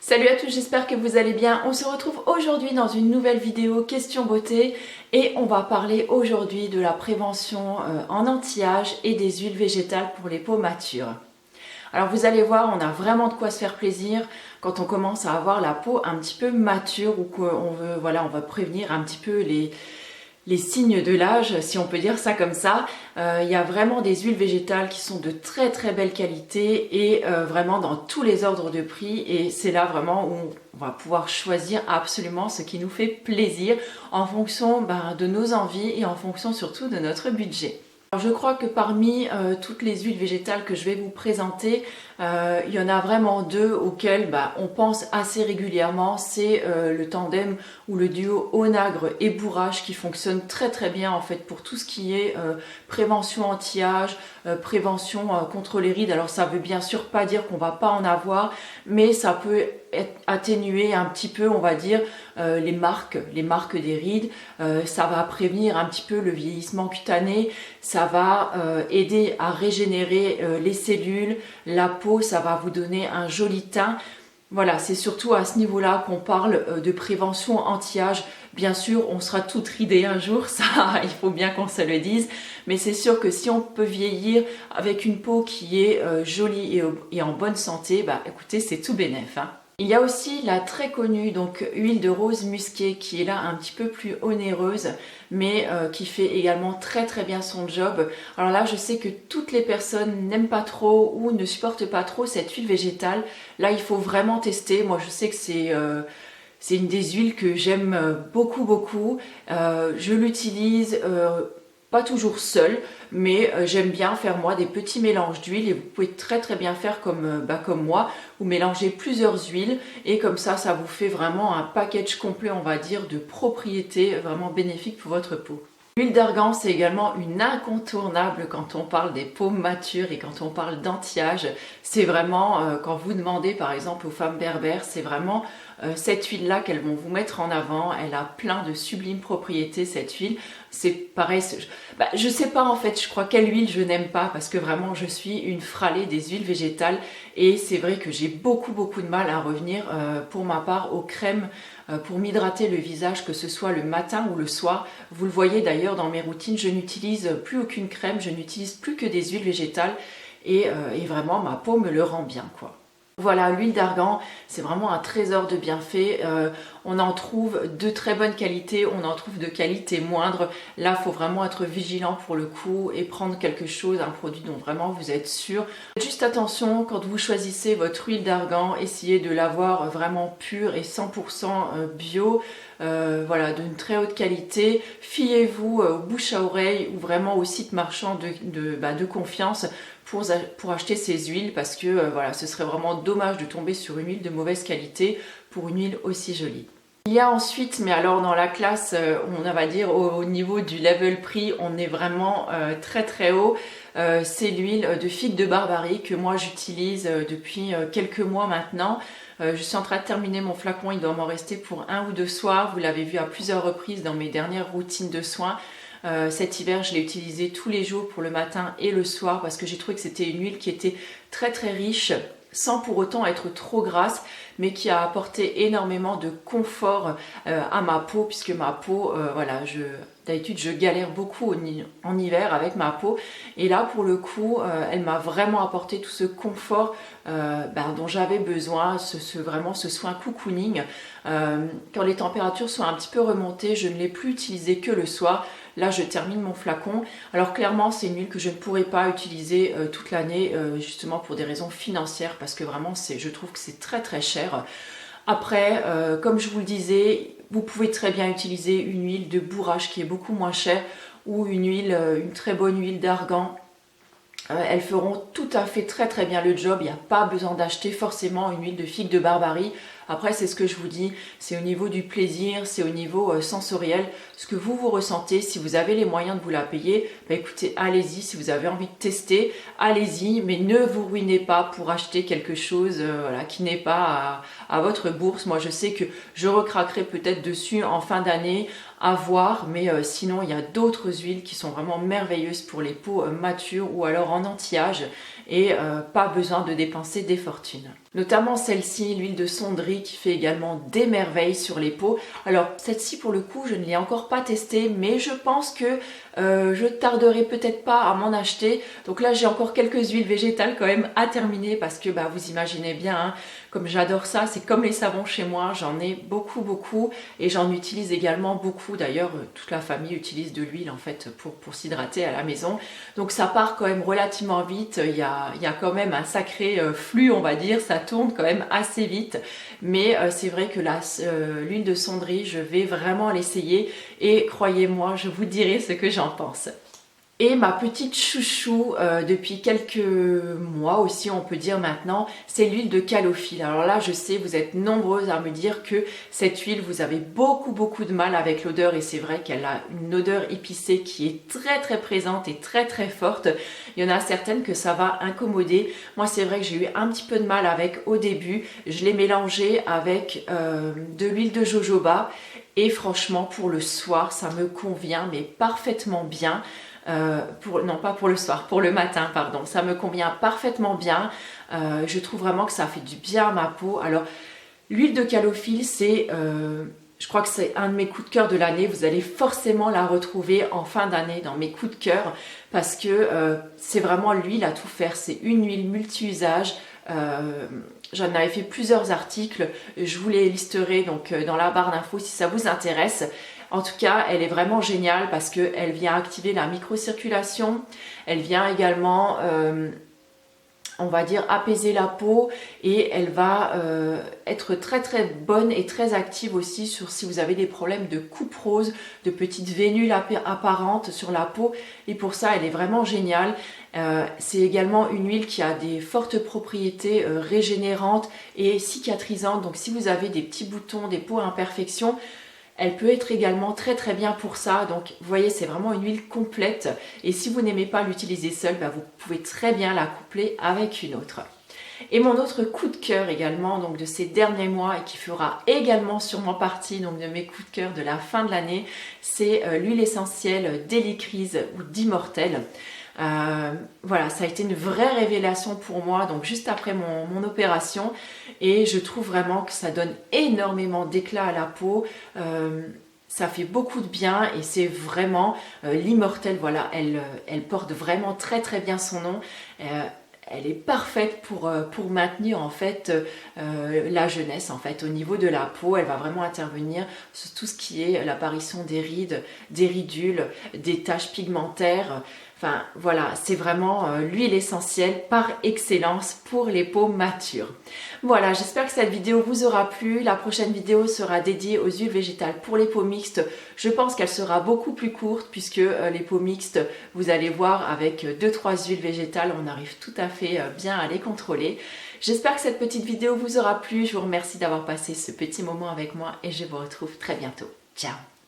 Salut à tous, j'espère que vous allez bien. On se retrouve aujourd'hui dans une nouvelle vidéo question beauté et on va parler aujourd'hui de la prévention en anti-âge et des huiles végétales pour les peaux matures. Alors vous allez voir, on a vraiment de quoi se faire plaisir quand on commence à avoir la peau un petit peu mature ou qu'on veut, voilà, on va prévenir un petit peu les signes de l'âge, si on peut dire ça comme ça. Il y a vraiment des huiles végétales qui sont de très très belle qualité et vraiment dans tous les ordres de prix, et c'est là vraiment où on va pouvoir choisir absolument ce qui nous fait plaisir en fonction de nos envies et en fonction surtout de notre budget. Alors, je crois que parmi toutes les huiles végétales que je vais vous présenter, il y en a vraiment deux auxquelles on pense assez régulièrement. C'est le tandem ou le duo onagre et bourrage qui fonctionne très très bien en fait pour tout ce qui est prévention anti-âge, prévention contre les rides. Alors ça veut bien sûr pas dire qu'on va pas en avoir, mais ça peut atténuer un petit peu, on va dire, les marques des rides. Ça va prévenir un petit peu le vieillissement cutané, ça va aider à régénérer les cellules, la peau, ça va vous donner un joli teint. Voilà, c'est surtout à ce niveau-là qu'on parle de prévention anti-âge. Bien sûr, on sera toutes ridées un jour, ça, il faut bien qu'on se le dise. Mais c'est sûr que si on peut vieillir avec une peau qui est jolie et en bonne santé, écoutez, c'est tout bénef, hein. Il y a aussi la très connue huile de rose musquée qui est là un petit peu plus onéreuse, mais qui fait également très très bien son job. Alors là, je sais que toutes les personnes n'aiment pas trop ou ne supportent pas trop cette huile végétale. Là, il faut vraiment tester. Moi, je sais que c'est une des huiles que j'aime beaucoup beaucoup. Je l'utilise pas toujours seule, mais j'aime bien faire moi des petits mélanges d'huile, et vous pouvez très très bien faire comme moi. Vous mélangez plusieurs huiles et comme ça vous fait vraiment un package complet, on va dire, de propriétés vraiment bénéfiques pour votre peau. L'huile d'argan, c'est également une incontournable quand on parle des peaux matures et quand on parle d'anti-âge. C'est vraiment, quand vous demandez par exemple aux femmes berbères, c'est vraiment cette huile-là qu'elles vont vous mettre en avant. Elle a plein de sublimes propriétés, cette huile. C'est pareil, je sais pas en fait, je crois quelle huile je n'aime pas, parce que vraiment je suis une fralée des huiles végétales, et c'est vrai que j'ai beaucoup de mal à revenir pour ma part aux crèmes pour m'hydrater le visage, que ce soit le matin ou le soir. Vous le voyez d'ailleurs dans mes routines, je n'utilise plus aucune crème, je n'utilise plus que des huiles végétales, et vraiment ma peau me le rend bien, quoi. Voilà, l'huile d'argan, c'est vraiment un trésor de bienfaits. On en trouve de très bonne qualité, on en trouve de qualité moindre. Là, il faut vraiment être vigilant pour le coup et prendre quelque chose, un produit dont vraiment vous êtes sûr. Juste attention, quand vous choisissez votre huile d'argan, essayez de l'avoir vraiment pure et 100% bio. Voilà, d'une très haute qualité. Fiez-vous au bouche à oreille ou vraiment au site marchand de confiance pour acheter ces huiles, parce que voilà, ce serait vraiment dommage de tomber sur une huile de mauvaise qualité pour une huile aussi jolie. Il y a ensuite, mais alors dans la classe, on va dire au niveau du level prix, on est vraiment très très haut. C'est l'huile de figue de Barbarie que moi j'utilise depuis quelques mois maintenant. Je suis en train de terminer mon flacon, il doit m'en rester pour 1 ou 2 soirs. Vous l'avez vu à plusieurs reprises dans mes dernières routines de soins. Cet hiver, je l'ai utilisé tous les jours pour le matin et le soir, parce que j'ai trouvé que c'était une huile qui était très très riche, sans pour autant être trop grasse, mais qui a apporté énormément de confort à ma peau, puisque ma peau, voilà, d'habitude je galère beaucoup en hiver avec ma peau, et là pour le coup elle m'a vraiment apporté tout ce confort dont j'avais besoin, vraiment ce soin cocooning. Quand les températures sont un petit peu remontées, je ne l'ai plus utilisé que le soir. Là je termine mon flacon. Alors clairement c'est une huile que je ne pourrais pas utiliser toute l'année, justement pour des raisons financières, parce que vraiment je trouve que c'est très très cher. Après, comme je vous le disais, vous pouvez très bien utiliser une huile de bourrage qui est beaucoup moins chère, ou une très bonne huile d'argan. Elles feront tout à fait très très bien le job. Il n'y a pas besoin d'acheter forcément une huile de figue de Barbarie. Après, c'est ce que je vous dis, c'est au niveau du plaisir, c'est au niveau sensoriel, ce que vous ressentez. Si vous avez les moyens de vous la payer, écoutez, allez-y. Si vous avez envie de tester, allez-y, mais ne vous ruinez pas pour acheter quelque chose voilà, qui n'est pas à votre bourse. Moi, je sais que je recraquerai peut-être dessus en fin d'année, à voir, mais sinon, il y a d'autres huiles qui sont vraiment merveilleuses pour les peaux matures ou alors en anti-âge. et pas besoin de dépenser des fortunes. Notamment celle-ci, l'huile de sonderie qui fait également des merveilles sur les peaux. Alors celle-ci pour le coup je ne l'ai encore pas testée, mais je pense que je tarderai peut-être pas à m'en acheter. Donc là j'ai encore quelques huiles végétales quand même à terminer parce que vous imaginez bien, hein, comme j'adore ça, c'est comme les savons chez moi, j'en ai beaucoup et j'en utilise également beaucoup. D'ailleurs toute la famille utilise de l'huile en fait pour s'hydrater à la maison. Donc ça part quand même relativement vite, il y a quand même un sacré flux on va dire, ça tourne quand même assez vite. Mais c'est vrai que l'huile de sonderie, je vais vraiment l'essayer et croyez-moi, je vous dirai ce que j'en pense. Et ma petite chouchou depuis quelques mois aussi on peut dire maintenant, c'est l'huile de calophylle. Alors là je sais, vous êtes nombreuses à me dire que cette huile vous avez beaucoup de mal avec l'odeur, et c'est vrai qu'elle a une odeur épicée qui est très présente et très forte. Il y en a certaines que ça va incommoder. Moi c'est vrai que j'ai eu un petit peu de mal avec au début. Je l'ai mélangé avec de l'huile de jojoba et franchement pour le soir ça me convient mais parfaitement bien. Non pas pour le soir, pour le matin pardon, ça me convient parfaitement bien. Je trouve vraiment que ça fait du bien à ma peau. Alors l'huile de calophylle c'est je crois que c'est un de mes coups de cœur de l'année. Vous allez forcément la retrouver en fin d'année dans mes coups de cœur parce que c'est vraiment l'huile à tout faire. C'est une huile multi-usage. J'en avais fait plusieurs articles, je vous les listerai donc dans la barre d'infos si ça vous intéresse. En tout cas, elle est vraiment géniale parce qu'elle vient activer la microcirculation, elle vient également, on va dire, apaiser la peau, et elle va être très bonne et très active aussi sur si vous avez des problèmes de coupe rose, de petites vénules apparentes sur la peau, et pour ça elle est vraiment géniale. C'est également une huile qui a des fortes propriétés régénérantes et cicatrisantes, donc si vous avez des petits boutons, des peaux à imperfection, elle peut être également très bien pour ça. Donc vous voyez, c'est vraiment une huile complète, et si vous n'aimez pas l'utiliser seule, vous pouvez très bien la coupler avec une autre. Et mon autre coup de cœur également donc de ces derniers mois, et qui fera également sûrement partie donc de mes coups de cœur de la fin de l'année, c'est l'huile essentielle d'Hélicryse ou d'Immortel. Voilà, ça a été une vraie révélation pour moi, donc juste après mon opération, et je trouve vraiment que ça donne énormément d'éclat à la peau. Ça fait beaucoup de bien, et c'est vraiment l'Immortel. Voilà, elle porte vraiment très bien son nom. Elle est parfaite pour maintenir en fait la jeunesse en fait au niveau de la peau. Elle va vraiment intervenir sur tout ce qui est l'apparition des rides, des ridules, des taches pigmentaires. Enfin voilà, c'est vraiment l'huile essentielle par excellence pour les peaux matures. Voilà, j'espère que cette vidéo vous aura plu. La prochaine vidéo sera dédiée aux huiles végétales pour les peaux mixtes. Je pense qu'elle sera beaucoup plus courte puisque les peaux mixtes, vous allez voir, avec 2-3 huiles végétales, on arrive tout à fait bien à les contrôler. J'espère que cette petite vidéo vous aura plu. Je vous remercie d'avoir passé ce petit moment avec moi et je vous retrouve très bientôt. Ciao!